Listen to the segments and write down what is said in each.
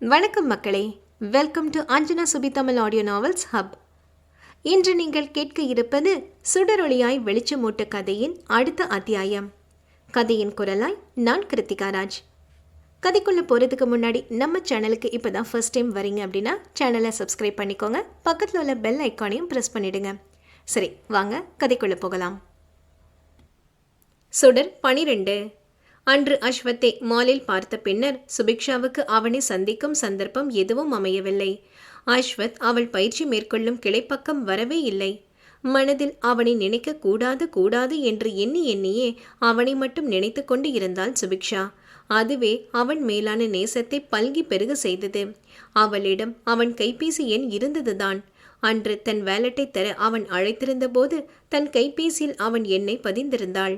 வணக்கம் மக்களே, welcome to Anjana Subi Tamil audio novels hub. இன்று நீங்கள் கேட்க இருப்பது சுடரொளியாய் வெளிச்சமூட்டு கதையின் அடுத்த அத்தியாயம். கதையின் குரலாய் நான் கிருத்திகா ராஜ். கதைக்குள்ளே போகிறதுக்கு முன்னாடி நம்ம சேனலுக்கு இப்போ தான் ஃபர்ஸ்ட் டைம் வரீங்க அப்படின்னா சேனலை சப்ஸ்கிரைப் பண்ணிக்கோங்க. பக்கத்தில் உள்ள பெல் ஐக்கானையும் ப்ரெஸ் பண்ணிவிடுங்க. சரி, வாங்க கதைக்குள்ளே போகலாம். சுடர் 12. அன்று அஸ்வத்தை மாலில் பார்த்த பின்னர் சுபிக்ஷாவுக்கு அவனை சந்திக்கும் சந்தர்ப்பம் எதுவும் அமையவில்லை. அஸ்வத் அவள் பயிற்சி மேற்கொள்ளும் கிளைப்பக்கம் வரவே இல்லை. மனதில் அவனை நினைக்க கூடாது கூடாது என்று எண்ணியே அவனை மட்டும் நினைத்து கொண்டு இருந்தாள் சுபிக்ஷா. அதுவே அவன் மேலான நேசத்தை பல்கி பெருக செய்தது. அவளிடம் அவன் கைபேசி எண் இருந்ததுதான். அன்று தன் வேலட்டை தர அவன் அழைத்திருந்த போது தன் கைபேசியில் அவன் எண்ணை பதிந்திருந்தாள்.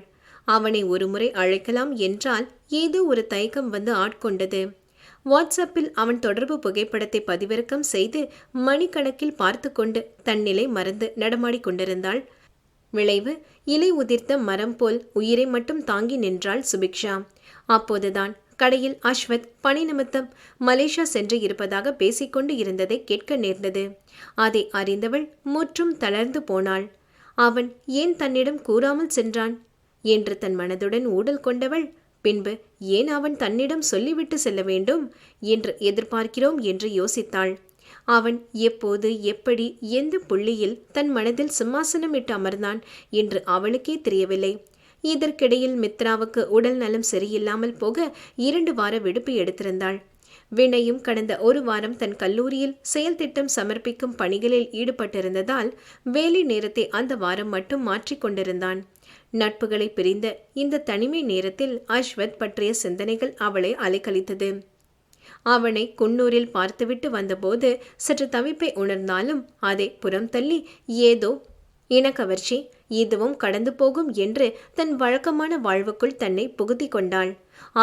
அவனை ஒருமுறை அழைக்கலாம் என்றால் ஏதோ ஒரு தயக்கம் வந்து ஆட்கொண்டது. வாட்ஸ்அப்பில் அவன் தொடர்பு புகைப்படத்தை பதிவிறக்கம் செய்து மணிக்கணக்கில் பார்த்து கொண்டு தன்னிலை மறந்து நடமாடிக் கொண்டிருந்தாள். விளைவு, இலை உதிர்த்த மரம் போல் உயிரை மட்டும் தாங்கி நின்றாள் சுபிக்ஷா. அப்போதுதான் கடையில் அஸ்வத் பணி நிமித்தம் மலேசியா சென்று இருப்பதாக பேசிக்கொண்டு இருந்ததை கேட்க நேர்ந்தது. அதை அறிந்தவள் முற்றும் தளர்ந்து போனாள். அவன் ஏன் தன்னிடம் கூறாமல் சென்றான் என்று தன் மனதுடன் ஊடல் கொண்டவள் பின்பு ஏன் அவன் தன்னிடம் சொல்லிவிட்டு செல்ல வேண்டும் என்று எதிர்பார்க்கிறோம் என்று யோசித்தாள். அவன் எப்போது, எப்படி, எந்த புள்ளியில் தன் மனதில் சிம்மாசனமிட்டு அமர்ந்தான் என்று அவளுக்கே தெரியவில்லை. இதற்கிடையில் மித்ராவுக்கு உடல் நலம் சரியில்லாமல் போக 2 வார விடுப்பு எடுத்திருந்தாள். வினயும் கடந்த 1 வாரம் தன் கல்லூரியில் செயல் திட்டம் சமர்ப்பிக்கும் பணிகளில் ஈடுபட்டிருந்ததால் வேலை நேரத்தை அந்த வாரம் மட்டும் மாற்றிக்கொண்டிருந்தான். நட்புகளை பிரிந்த இந்த தனிமை நேரத்தில் அஸ்வத் பற்றிய சிந்தனைகள் அவளை அலைக்கழித்தது. அவனை குன்னூரில் பார்த்துவிட்டு வந்தபோது சற்று தவிப்பை உணர்ந்தாலும் அதை புறம் தள்ளி ஏதோ இனக்கவர்ச்சி, இதுவும் கடந்து போகும் என்று தன் வழக்கமான வாழ்வுக்குள் தன்னை புகுத்தி கொண்டாள்.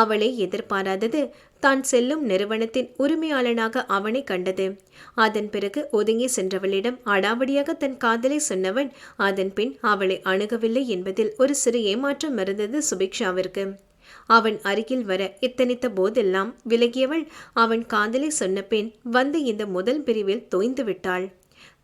அவளை எதிர்பாராதது தான் செல்லும் நிறுவனத்தின் உரிமையாளனாக அவனை கண்டது. அதன் பிறகு ஒதுங்கி சென்றவளிடம் அடாவடியாக தன் காதலை சொன்னவன் அதன் பின் அவளை அணுகவில்லை என்பதில் ஒரு சிறு ஏமாற்றம் இருந்தது சுபிக்ஷாவிற்கு. அவன் அருகில் வர எத்தனித்த போதெல்லாம் விலகியவள் அவன் காதலை சொன்ன பின் வந்த இந்த முதல் பிரிவில் தோய்ந்து விட்டாள்.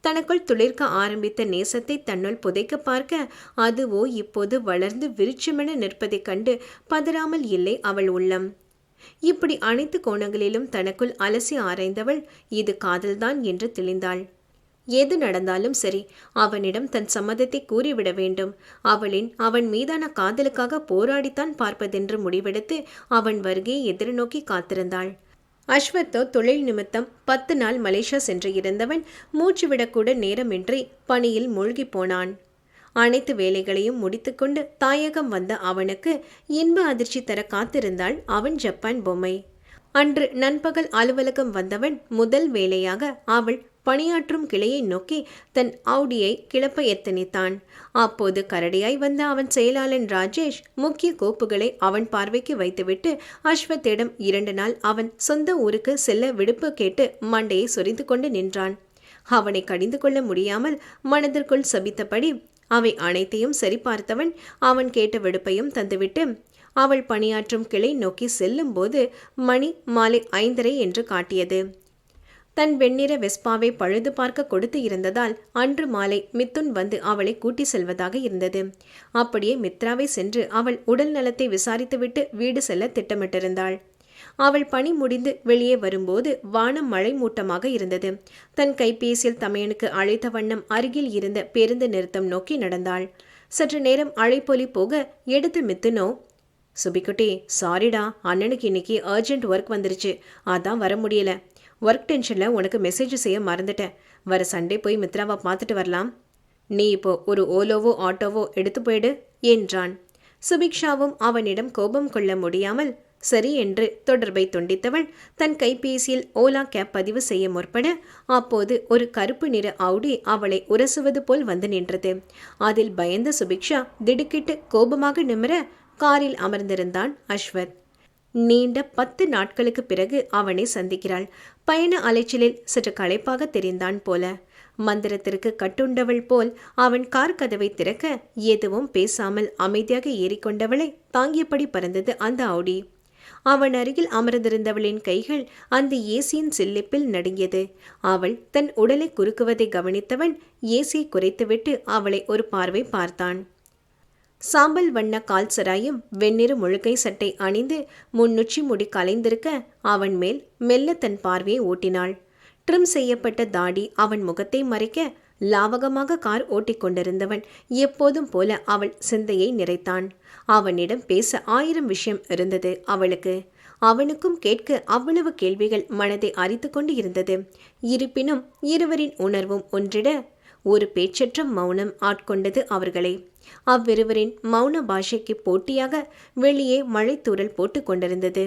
தனக்குள் துளிர்க்க ஆரம்பித்த நேசத்தை தன்னுள் புதைக்க பார்க்க அதுவோ இப்போது வளர்ந்து விருட்சமென நிற்பதைக் கண்டு பதறாமல் இல்லை அவள் உள்ளம். இப்படி அனைத்து கோணங்களிலும் தனக்குள் அலசி ஆராய்ந்தவள் இது காதல்தான் என்று தெளிந்தாள். எது நடந்தாலும் சரி, அவனிடம் தன் சம்மதத்தை கூறிவிட வேண்டும். அவன் மீதான காதலுக்காக போராடித்தான் பார்ப்பதென்று முடிவெடுத்து அவன் வருகையை எதிர்நோக்கி காத்திருந்தாள். அஸ்வத்தோ தொழில் நிமித்தம் 10 நாள் மலேசியா சென்று இருந்தவன் மூச்சு விடக்கூட நேரமின்றி பணியில் மூழ்கி போனான். அனைத்து வேலைகளையும் முடித்துக்கொண்டு தாயகம் வந்த அவனுக்கு இன்ப அதிர்ச்சி தர காத்திருந்தாள் அவன் ஜப்பான் பொம்மை. அன்று நண்பகல் அலுவலகம் வந்தவன் முதல் வேலையாக அவள் பணியாற்றும் கிளையை நோக்கி தன் ஆடியை கிளப்ப எத்தனித்தான். அப்போது கரடியாய் வந்த அவன் செயலாளன் ராஜேஷ் முக்கிய கோப்புகளை அவன் பார்வைக்கு வைத்துவிட்டு அஸ்வத்திடம் 2 நாள் அவன் சொந்த ஊருக்கு செல்ல விடுப்பு கேட்டு மண்டையை சொரிந்து கொண்டு நின்றான். அவனை கடிந்து கொள்ள முடியாமல் மனதிற்குள் சபித்தபடி அவை அனைத்தையும் சரிபார்த்தவன் அவன் கேட்ட விடுப்பையும் தந்துவிட்டு அவள் பணியாற்றும் கிளை நோக்கி செல்லும் போது மணி மாலை 5:30 என்று காட்டியது. தன் வெண்ணிற வெஸ்பாவை பழுது பார்க்க கொடுத்து இருந்ததால் அன்று மாலை மித்துன் வந்து அவளை கூட்டி செல்வதாக இருந்தது. அப்படியே மித்ராவை சென்று அவள் உடல் நலத்தை விசாரித்துவிட்டு வீடு செல்ல திட்டமிட்டிருந்தாள். அவள் பணி முடிந்து வெளியே வரும்போது வானம் மழை மூட்டமாக இருந்தது. தன் கைபேசியில் தமையனுக்கு அழைத்த வண்ணம் அருகில் இருந்த பேருந்து நிறுத்தம் நோக்கி நடந்தாள். சற்று நேரம் அழைப்பொலி போக எடுத்து மித்துனோ, சுபிக்குட்டி, சாரிடா, அண்ணனுக்கு இன்னைக்கு அர்ஜென்ட் ஒர்க் வந்துருச்சு, அதான் வர முடியல. ஒர்க் டென்ஷனில் உனக்கு மெசேஜ் செய்ய மறந்துட்டேன். வர சண்டே போய் மித்ராவை பார்த்துட்டு வரலாம். நீ இப்போ ஒரு ஓலோவோ ஆட்டோவோ எடுத்து போயிடு என்றான். சுபிக்ஷாவும் அவனிடம் கோபம் கொள்ள முடியாமல் சரி என்று தொடர்பை துண்டித்தவள் தன் கைபேசியில் ஓலா கேப் பதிவு செய்ய முற்பட அப்போது ஒரு கருப்பு நிற ஆடி அவளை உரசுவது போல் வந்து நின்றது. அதில் பயந்த சுபிக்ஷா திடுக்கிட்டு கோபமாக நிமிர காரில் அமர்ந்திருந்தான் அஸ்வத். நீண்ட 10 நாட்களுக்கு பிறகு அவனை சந்திக்கிறாள். பயண அலைச்சலில் சற்று களைப்பாக தெரிந்தான் போல. மந்திரத்திற்கு கட்டுண்டவள் போல் அவன் கார் கதவை திறக்க எதுவும் பேசாமல் அமைதியாக ஏறிக்கொண்டவளை தாங்கியபடி பறந்தது அந்த ஆடி. அவன் அருகில் அமர்ந்திருந்தவளின் கைகள் அந்த ஏசியின் சில்லிப்பில் நடுங்கியது. அவள் தன் உடலை குறுக்குவதை கவனித்தவன் ஏசியை குறைத்துவிட்டு அவளை ஒரு பார்வை பார்த்தான். சாம்பல் வண்ண கால் சராயும் வெண்ணிற முழுக்கை சட்டை அணிந்து முன்னுச்சி முடி கலைந்திருக்க அவன் மேல் மெல்ல தன் பார்வையை ஓட்டினாள். ட்ரிம் செய்யப்பட்ட தாடி அவன் முகத்தை மறைக்க லாவகமாக கார் ஓட்டிக்கொண்டிருந்தவன் எப்போதும் போல அவள் சிந்தையை நிறைத்தான். அவனிடம் பேச 1000 விஷயம் இருந்தது அவளுக்கு. அவனுக்கும் கேட்க அவ்வளவு கேள்விகள் மனதை அரித்து கொண்டு இருந்தது. இருப்பினும் இருவரின் உணர்வும் ஒன்றிட ஒரு பேச்சற்ற மௌனம் ஆட்கொண்டது அவர்களை. அவ்விருவரின் மௌன பாஷைக்கு போட்டியாக வெளியே மழைத்தூறல் போட்டு கொண்டிருந்தது.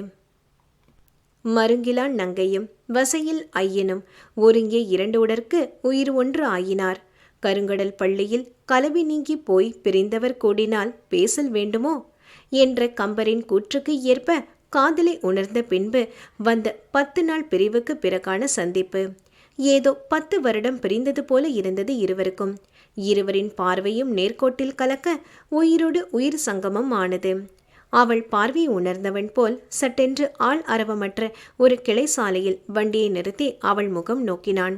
மருங்கிலான் நங்கையும் வசையில் ஐயனும் ஒருங்கே 2 உடற்கு உயிர் ஒன்று ஆயினார். கருங்கடல் பள்ளியில் கலவி நீங்கி போய் பிரிந்தவர் கூடினால் பேசல் வேண்டுமோ என்ற கம்பரின் கூற்றுக்கு ஏற்ப காதலை உணர்ந்த பின்பு வந்த 10 நாள் பிரிவுக்கு பிறகான சந்திப்பு. ஏதோ 10 வருடம் பிரிந்தது போல இருந்தது இருவருக்கும். இருவரின் பார்வையும் நேர்கோட்டில் கலக்க உயிரோடு உயிர் சங்கமம் ஆனது. அவள் பார்வையை உணர்ந்தவன் போல் சட்டென்று ஆள் அரவமற்ற ஒரு கிளை சாலையில் வண்டியை நிறுத்தி அவள் முகம் நோக்கினான்.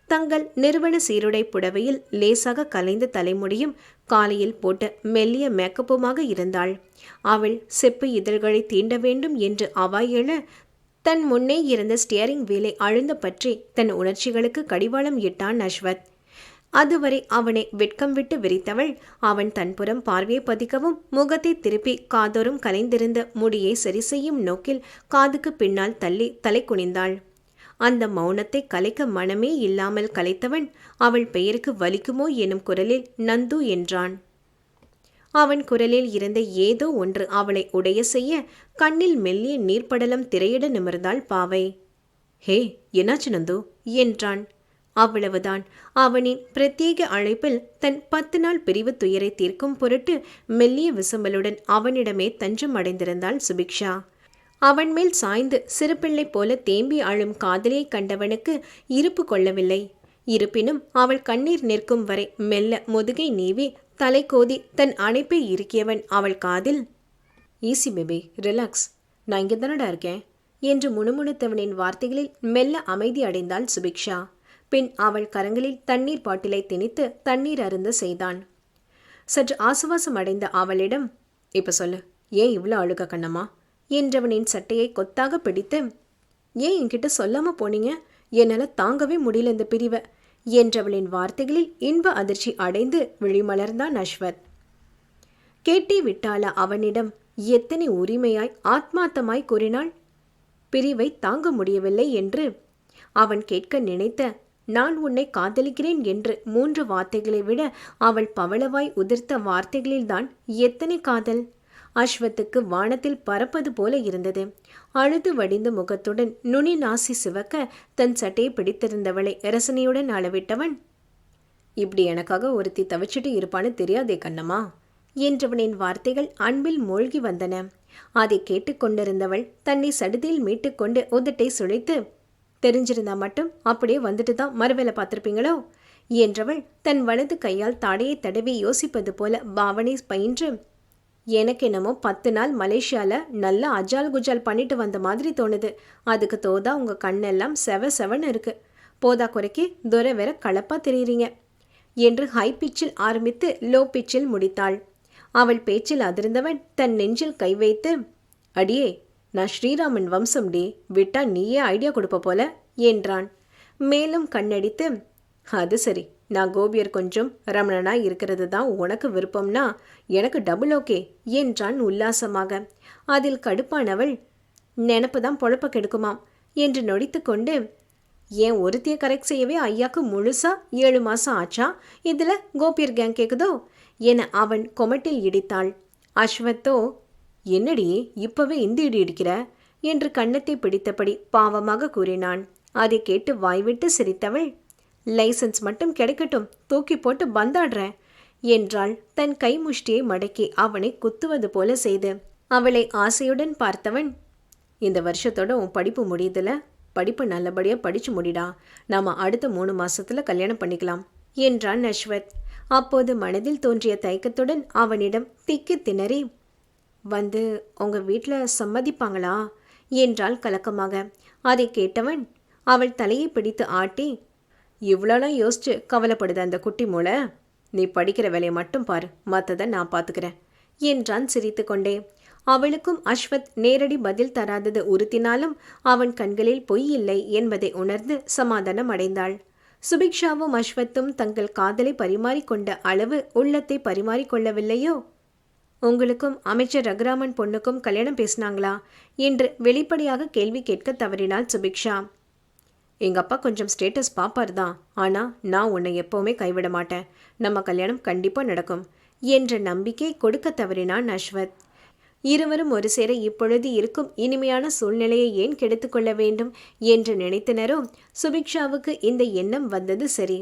தங்கள் நிறுவன சீருடை புடவையில் லேசாக கலைந்த தலைமுடியும் காலையில் போட்ட மெல்லிய மேக்கப்புமாக இருந்தாள். அவள் செப்பு இதழ்களை தீண்ட வேண்டும் என்று அவாய் எழ தன் முன்னே இருந்த ஸ்டியரிங் வீலை அழுந்த பற்றி தன் உணர்ச்சிகளுக்கு கடிவாளம் இட்டான் அஸ்வத். அதுவரை அவனை வெட்கம் விட்டு விரித்தவள் அவன் தன்புறம் பார்வையை பதிக்கவும் முகத்தை திருப்பி காதோறும் கலைந்திருந்த முடியை சரி செய்யும் நோக்கில் காதுக்கு பின்னால் தள்ளி தலை குனிந்தாள். அந்த மௌனத்தை கலைக்க மனமே இல்லாமல் கலைத்தவன் அவள் பெயருக்கு வலிக்குமோ எனும் குரலில் நந்து என்றான். அவன் குரலில் இருந்த ஏதோ ஒன்று அவளை உடைய செய்ய கண்ணில் மெல்லிய நீர்ப்படலம் திரையிட நிமிர்ந்தாள் பாவை. ஹே, என்னாச்சு நந்து என்றான். அவ்வளவுதான். அவனின் பிரத்யேக அழைப்பில் தன் 10 நாள் பிரிவு துயரை தீர்க்கும் பொருட்டு மெல்லிய விசும்பலுடன் அவனிடமே தஞ்சம் அடைந்திருந்தாள் சுபிக்ஷா. அவன் மேல் சாய்ந்து சிறுபிள்ளை போல தேம்பி அழும் காதலியை கண்டவனுக்கு இருப்பு கொள்ளவில்லை. இருப்பினும் அவள் கண்ணீர் நிற்கும் வரை மெல்ல முதுகை நீவி தலை கோதி தன் அணைப்பை இறுக்கியவன் அவள் காதில், ஈஸி பேபி, ரிலாக்ஸ், நான் இங்கே தானடா இருக்கேன் என்று முணுமுணுத்தவனின் வார்த்தைகளில் மெல்ல அமைதி அடைந்தாள் சுபிக்ஷா. பின் அவள் கரங்களில் தண்ணீர் பாட்டிலை திணித்து தண்ணீர் அருந்த செய்தான். சற்று ஆசுவாசம் அடைந்த அவளிடம், இப்ப சொல்லு, ஏன் இவ்வளோ அழுக கண்ணம்மா என்றவனின் சட்டையை கொத்தாக பிடித்து, ஏன் என்கிட்ட சொல்லாம போனீங்க, என்னால் தாங்கவே முடியல இந்த பிரிவை என்றவளின் வார்த்தைகளில் இன்ப அதிர்ச்சி அடைந்து விழிமலர்ந்தான் அஸ்வத். கேட்டே விட்டாளா அவனிடம் எத்தனை உரிமையாய் ஆத்மார்த்தமாய் கூறினாள். பிரிவை தாங்க முடியவில்லை என்று அவன் கேட்க நினைத்த நான் உன்னை காதலிக்கிறேன் என்று 3 வார்த்தைகளை விட அவள் பவளவாய் உதிர்த்த வார்த்தைகளில்தான் எத்தனை காதல். அஸ்வத்துக்கு வானத்தில் பறப்பது போல இருந்தது. அழுது வடிந்த முகத்துடன் நுனி நாசி சிவக்க தன் சட்டையை பிடித்திருந்தவளை ரசனையுடன் அளவிட்டவன், இப்படி எனக்காக ஒருத்தி தவிச்சிட்டு இருப்பான்னு தெரியாதே கண்ணம்மா என்றவனின் வார்த்தைகள் அன்பில் மூழ்கி வந்தன. அதை கேட்டுக்கொண்டிருந்தவள் தன்னை சடுதியில் மீட்டுக்கொண்டு உதட்டை சுழித்து, தெரிஞ்சிருந்தா மட்டும் அப்படியே வந்துட்டு தான் மறுவேலை பார்த்திருப்பீங்களோ என்றவள் தன் வலது கையால் தாடையை தடவி யோசிப்பது போல பாவனை பயின்று, எனக்கு என்னமோ 10 நாள் மலேசியால நல்லா அஜால் குஜால் பண்ணிட்டு வந்த மாதிரி தோணுது. அதுக்கு தோதா உங்க கண்ணெல்லாம் செவன்னு இருக்கு. போதா குறைக்கு துரை வேற களப்பா தெரியுறீங்க என்று ஹை பிச்சில் ஆரம்பித்து லோ பிச்சில் முடித்தாள். அவள் பேச்சில் அதிர்ந்தவன் தன் நெஞ்சில் கை வைத்து, அடியே, நான் ஸ்ரீராமன் வம்சம் டி, விட்டா நீயே ஐடியா கொடுப்ப போல என்றான். மேலும் கண்ணடித்து, அது சரி, நான் கோபியர் கொஞ்சம் ரமணனாய் இருக்கிறது தான் உனக்கு விருப்பம்னா எனக்கு டபுள் ஓகே என்றான் உல்லாசமாக. அதில் கடுப்பானவள், நினப்பு தான் பொழப்ப கெடுக்குமாம் என்று நொடித்து கொண்டு, ஏன் ஒருத்தியை கரெக்ட் செய்யவே ஐயாக்கு முழுசா 7 மாசம் ஆச்சா, இதுல கோபியர் கேங் கேக்குதோ என அவன் கொமட்டில் இடித்தாள். அஸ்வத்தோ, என்னடி இப்பவே இந்த இடி இடிக்கிற என்று கன்னத்தை பிடித்தபடி பாவமாக கூறினான். அதை கேட்டு வாய்விட்டு சிரித்தவள், லைசன்ஸ் மட்டும் கிடைக்கட்டும், தூக்கி போட்டு பந்தாடுறேன் என்றாள் தன் கை முஷ்டியை மடக்கி அவனை குத்துவது போல செய்து. அவளை ஆசையுடன் பார்த்தவன், இந்த வருஷத்தோட உன் படிப்பு முடியுதுல, படிப்பு நல்லபடியா படிச்சு முடிடா, நாம அடுத்த 3 மாசத்துல கல்யாணம் பண்ணிக்கலாம் என்றான் அஸ்வத். அப்போது மனதில் தோன்றிய தயக்கத்துடன் அவனிடம் திக்கி திணறி, வந்து உங்க வீட்டில் சம்மதிப்பாங்களா என்றாள் கலக்கமாக. அதை கேட்டவன் அவள் தலையை பிடித்து ஆட்டி, இவ்வளோலாம் யோசிச்சு கவலைப்படுது அந்த குட்டி மூளை. நீ படிக்கிற வேலையை மட்டும் பாரு, மற்றதை நான் பார்த்துக்கிறேன் என்றான் சிரித்து கொண்டே. அவளுக்கும் அஸ்வத் நேரடி பதில் தராதது உறுத்தினாலும் அவன் கண்களில் பொய் இல்லை என்பதை உணர்ந்து சமாதானம் அடைந்தாள். சுபிக்ஷாவும் அஸ்வத்தும் தங்கள் காதலை பரிமாறிக்கொண்ட அளவு உள்ளத்தை பரிமாறிக்கொள்ளவில்லையோ? உங்களுக்கும் அமைச்சர் ரகுராமன் பொண்ணுக்கும் கல்யாணம் பேசினாங்களா என்று வெளிப்படையாக கேள்வி கேட்க தவறினாள் சுபிக்ஷா. எங்கள் அப்பா கொஞ்சம் ஸ்டேட்டஸ் பாப்பார் தான், ஆனால் நான் உன்னை எப்போவுமே கைவிட மாட்டேன், நம்ம கல்யாணம் கண்டிப்பாக நடக்கும் என்ற நம்பிக்கை கொடுக்க தவறினான் அஸ்வத். இருவரும் ஒரு சேர இப்பொழுது இருக்கும் இனிமையான சூழ்நிலையை ஏன் கெடுத்துக்கொள்ள வேண்டும் என்று நினைத்தனரோ சுபிக்ஷாவுக்கு இந்த எண்ணம் வந்தது சரி.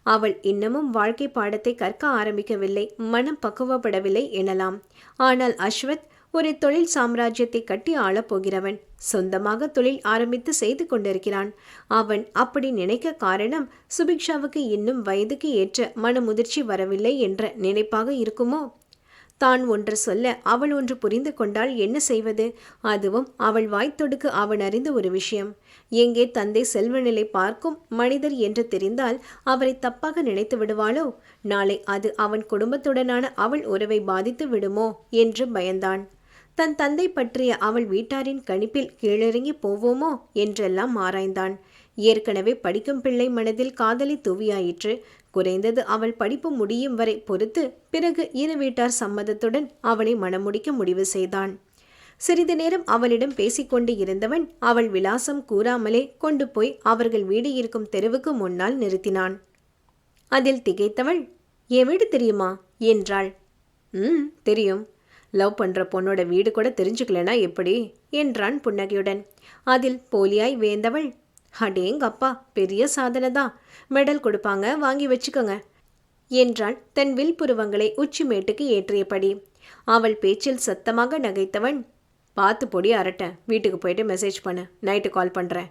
அவள் இன்னமும் வாழ்க்கை பாடத்தை கற்க ஆரம்பிக்கவில்லை, மனம் பக்குவப்படவில்லை எனலாம். ஆனால் அஸ்வத் ஒரு தொழில் சாம்ராஜ்யத்தை கட்டி ஆளப்போகிறவன், சொந்தமாக தொழில் ஆரம்பித்து செய்து கொண்டிருக்கிறான். அவன் அப்படி நினைக்க காரணம் சுபிக்ஷாவுக்கு இன்னும் வயதுக்கு ஏற்ற மனமுதிர்ச்சி வரவில்லை என்ற நினைப்பாக இருக்குமோ? தான் ஒன்று சொல்ல அவள் ஒன்று புரிந்து கொண்டால் என்ன செய்வது? அதுவும் அவள் வாய்த்தொடுக்கு அவன் அறிந்த ஒரு விஷயம். எங்கே தந்தை செல்வநிலை பார்க்கும் மனிதர் என்று தெரிந்தால் அவரை தப்பாக நினைத்து விடுவாளோ? நாளை அது அவன் குடும்பத்துடனான அவள் உறவை பாதித்து விடுமோ என்று பயந்தான். தன் தந்தை பற்றிய அவள் வீட்டாரின் கணிப்பில் கீழிறங்கி போவோமோ என்றெல்லாம் ஆராய்ந்தான். ஏற்கனவே படிக்கும் பிள்ளை மனதில் காதலி தூவியாயிற்று. குறைந்தது அவள் படிப்பு முடியும் வரை பொறுத்து பிறகு இரு வீட்டார் சம்மதத்துடன் அவளை மணமுடிக்க முடிவு செய்தான். சிறிது நேரம் அவளிடம் பேசிக்கொண்டு இருந்தவன் அவள் விலாசம் கூறாமலே கொண்டு போய் அவர்கள் வீடு இருக்கும் தெருவுக்கு முன்னால் நிறுத்தினான். அதில் திகைத்தவள், என் வீடு தெரியுமா என்றாள். தெரியும். லவ் பண்ற பொண்ணோட வீடு கூட தெரிஞ்சுக்கலனா எப்படி என்றான் புன்னகையுடன். அதில் போலியாய் வேந்தவள், அடேங்கப்பா, பெரிய சாதனைதான், மெடல் கொடுப்பாங்க, வாங்கி வச்சுக்கோங்க என்றாள் தன் வில்புருவங்களை உச்சி மேட்டுக்கு ஏற்றியபடி. அவள் பேச்சில் சத்தமாக நகைத்தவன், பார்த்து பொடி அரட்ட, வீட்டுக்கு போயிட்டு மெசேஜ் பண்ணு, நைட்டு கால் பண்ணுறேன்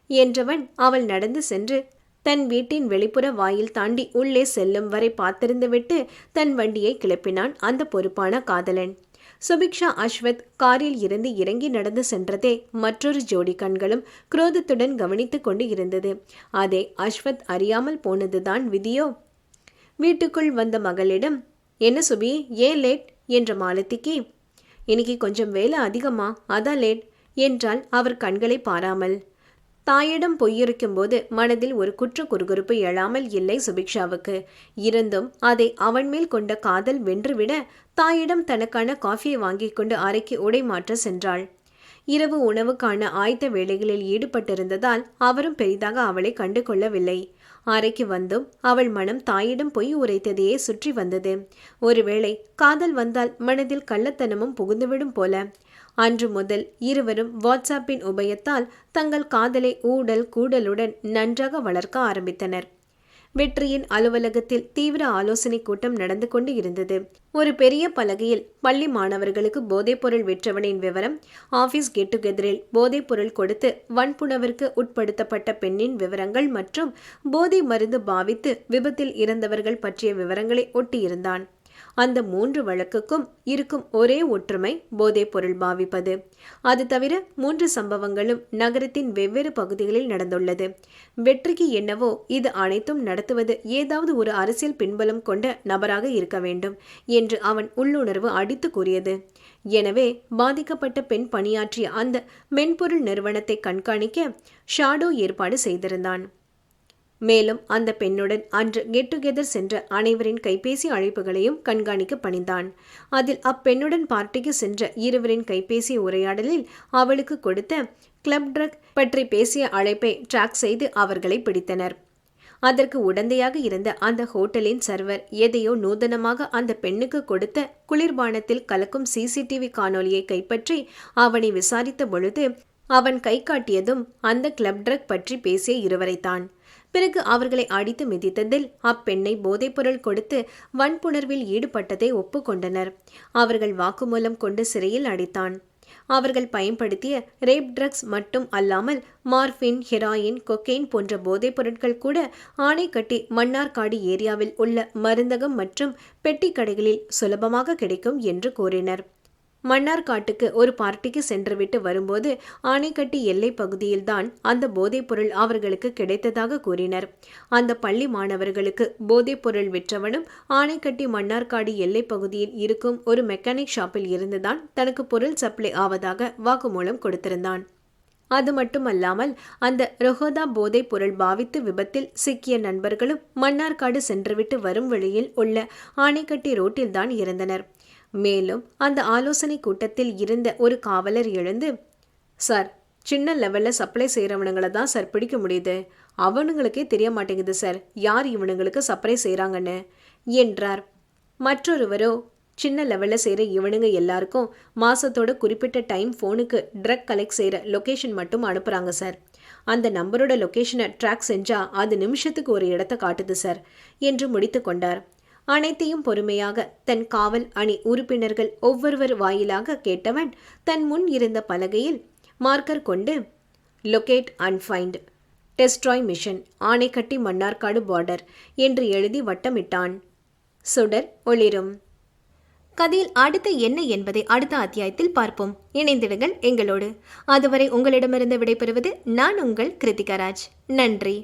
என்றவன் அவள் நடந்து சென்று தன் வீட்டின் வெளிப்புற வாயில் தாண்டி உள்ளே செல்லும் வரை பார்த்திருந்துவிட்டு தன் வண்டியை கிளப்பினான் அந்த பொறுப்பான காதலன். சுபிக்ஷா அஸ்வத் காரில் இருந்து இறங்கி நடந்து சென்றதே மற்றொரு ஜோடி கண்களும் குரோதத்துடன் கவனித்து கொண்டு இருந்தது. அதை அஸ்வத் அறியாமல் போனதுதான் விதியோ? வீட்டுக்குள் வந்த மகளிடம், என்ன சுபி, ஏன் லேட் என்ற மாலத்திக்கு, இன்னைக்கு கொஞ்சம் வேலை அதிகமா, அதான் லேட் என்றால் அவர் கண்களை பாராமல். தாயிடம் பொய்யுரைக்கும் போது மனதில் ஒரு குற்ற குறுகுறுப்பு எழாமல் இல்லை சுபிக்ஷாவுக்கு. இருந்தும் அதை அவன் மேல் கொண்ட காதல் வென்றுவிட தாயிடம் தனக்கான காஃபியை வாங்கி கொண்டு அறைக்கு உடை மாற்ற சென்றாள். இரவு உணவுக்கான ஆயத்த வேலைகளில் ஈடுபட்டிருந்ததால் அவரும் பெரிதாக அவளை கண்டு கொள்ளவில்லை. அறைக்கு வந்தும் அவள் மனம் தாயிடம் பொய் உரைத்ததையே சுற்றி வந்தது. ஒருவேளை காதல் வந்தால் மனதில் கள்ளத்தனமும் புகுந்துவிடும் போல. அன்று முதல் இருவரும் வாட்ஸ்ஆப்பின் உபயத்தால் தங்கள் காதலை ஊடல் கூடலுடன் நன்றாக வளர்க்க ஆரம்பித்தனர். வெற்றியின் அலுவலகத்தில் தீவிர ஆலோசனை கூட்டம் நடந்து கொண்டு இருந்தது. ஒரு பெரிய பலகையில் பள்ளி மாணவர்களுக்கு போதைப்பொருள் விற்றவனின் விவரம், ஆபீஸ் கெட் டுகெதரில் போதைப்பொருள் கொடுத்து வன்புணர்விற்கு உட்படுத்தப்பட்ட பெண்ணின் விவரங்கள் மற்றும் போதை மருந்து பாவித்து விபத்தில் இறந்தவர்கள் பற்றிய விவரங்களை ஒட்டியிருந்தான். அந்த 3 வழக்குக்கும் இருக்கும் ஒரே ஒற்றுமை போதைப் பொருள் பாவிப்பது. அது தவிர 3 சம்பவங்களும் நகரத்தின் வெவ்வேறு பகுதிகளில் நடந்துள்ளது. வெற்றிக்கு என்னவோ இது அனைத்தும் நடத்துவது ஏதாவது ஒரு அரசியல் பின்புலம் கொண்ட நபராக இருக்க வேண்டும் என்று அவன் உள்ளுணர்வு அடித்து கூறியது. எனவே பாதிக்கப்பட்ட பெண் பணியாற்றிய அந்த மென்பொருள் நிறுவனத்தை கண்காணிக்க ஷாடோ ஏற்பாடு செய்திருந்தான். மேலும் அந்த பெண்ணுடன் அன்று கெட் டுகெதர் சென்ற அனைவரின் கைபேசி அழைப்புகளையும் கண்காணிக்க பணிந்தான். அதில் அப்பெண்ணுடன் பார்ட்டிக்கு சென்ற இருவரின் கைபேசி உரையாடலில் அவளுக்கு கொடுத்த கிளப் ட்ரக் பற்றி பேசிய அழைப்பை ட்ராக் செய்து அவர்களை பிடித்தனர். அதற்கு உடந்தையாக இருந்த அந்த ஹோட்டலின் சர்வர் எதையோ நூதனமாக அந்த பெண்ணுக்கு கொடுத்த குளிர்பானத்தில் கலக்கும் சிசிடிவி காணொலியை கைப்பற்றி அவனை விசாரித்த பொழுது அவன் கை காட்டியதும் அந்த கிளப் ட்ரக் பற்றி பேசிய இருவரைத்தான். பிறகு அவர்களை அடித்து மிதித்ததில் அப்பெண்ணை போதைப்பொருள் கொடுத்து வன்புணர்வில் ஈடுபட்டதை ஒப்புக்கொண்டனர். அவர்கள் வாக்குமூலம் கொண்டு சிறையில் அடைத்தான். அவர்கள் பயன்படுத்திய ரேப் ட்ரக்ஸ் மட்டும் அல்லாமல் மார்பின், ஹெராயின், கொக்கெயின் போன்ற போதைப் பொருட்கள் கூட ஆணைக்கட்டி மன்னார்காடு ஏரியாவில் உள்ள மருந்தகம் மற்றும் பெட்டி கடைகளில் சுலபமாக கிடைக்கும் என்று கூறினர். மன்னார்காட்டுக்கு ஒரு பார்ட்டிக்கு சென்றுவிட்டு வரும்போது ஆனைக்கட்டி எல்லை பகுதியில்தான் அந்த போதைப்பொருள் அவர்களுக்கு கிடைத்ததாக கூறினர். அந்த பள்ளி மாணவர்களுக்கு போதைப்பொருள் விற்றவனும் ஆனைக்கட்டி மன்னார்காடு எல்லை பகுதியில் இருக்கும் ஒரு மெக்கானிக் ஷாப்பில் இருந்துதான் தனக்கு பொருள் சப்ளை ஆவதாக வாக்குமூலம் கொடுத்திருந்தான். அது மட்டுமல்லாமல் அந்த ரொஹோதா போதைப் பொருள் பாவித்து விபத்தில் சிக்கிய நண்பர்களும் மன்னார்காடு சென்றுவிட்டு வரும் வழியில் உள்ள ஆனைக்கட்டி ரோட்டில்தான் இருந்தனர். மேலும் அந்த ஆலோசனை கூட்டத்தில் இருந்த ஒரு காவலர் எழுந்து, சார், சின்ன லெவலில் சப்ளை செய்கிறவனுங்களை தான் சார் பிடிக்க முடியுது. அவனுங்களுக்கே தெரிய மாட்டேங்குது சார் யார் இவனுங்களுக்கு சப்ளை செய்கிறாங்கன்னு என்றார். மற்றொருவரோ, சின்ன லெவலில் செய்கிற இவனுங்க எல்லாருக்கும் மாதத்தோட குறிப்பிட்ட டைம் ஃபோனுக்கு ட்ரக் கலெக்ட் செய்கிற லொக்கேஷன் மட்டும் அனுப்புகிறாங்க சார். அந்த நம்பரோட லொக்கேஷனை ட்ராக் செஞ்சால் அது நிமிஷத்துக்கு ஒரு இடத்த காட்டுது சார் என்று முடித்து கொண்டார். அனைத்தையும் பொறுமையாக தன் காவல் அணி உறுப்பினர்கள் ஒவ்வொருவர் வாயிலாக கேட்டவன் தன் முன் இருந்த பலகையில் மார்க்கர் கொண்டு locate and find destroy mission Anaikatti Mannarkkad border என்று எழுதி வட்டமிட்டான். சுடர் ஒளிரும். கதையில் அடுத்து என்ன என்பதை அடுத்த அத்தியாயத்தில் பார்ப்போம். இணைந்திடுங்கள் எங்களோடு. அதுவரை உங்களிடமிருந்து விடைபெறுவது நான் உங்கள் கிருத்திகா ராஜ். நன்றி.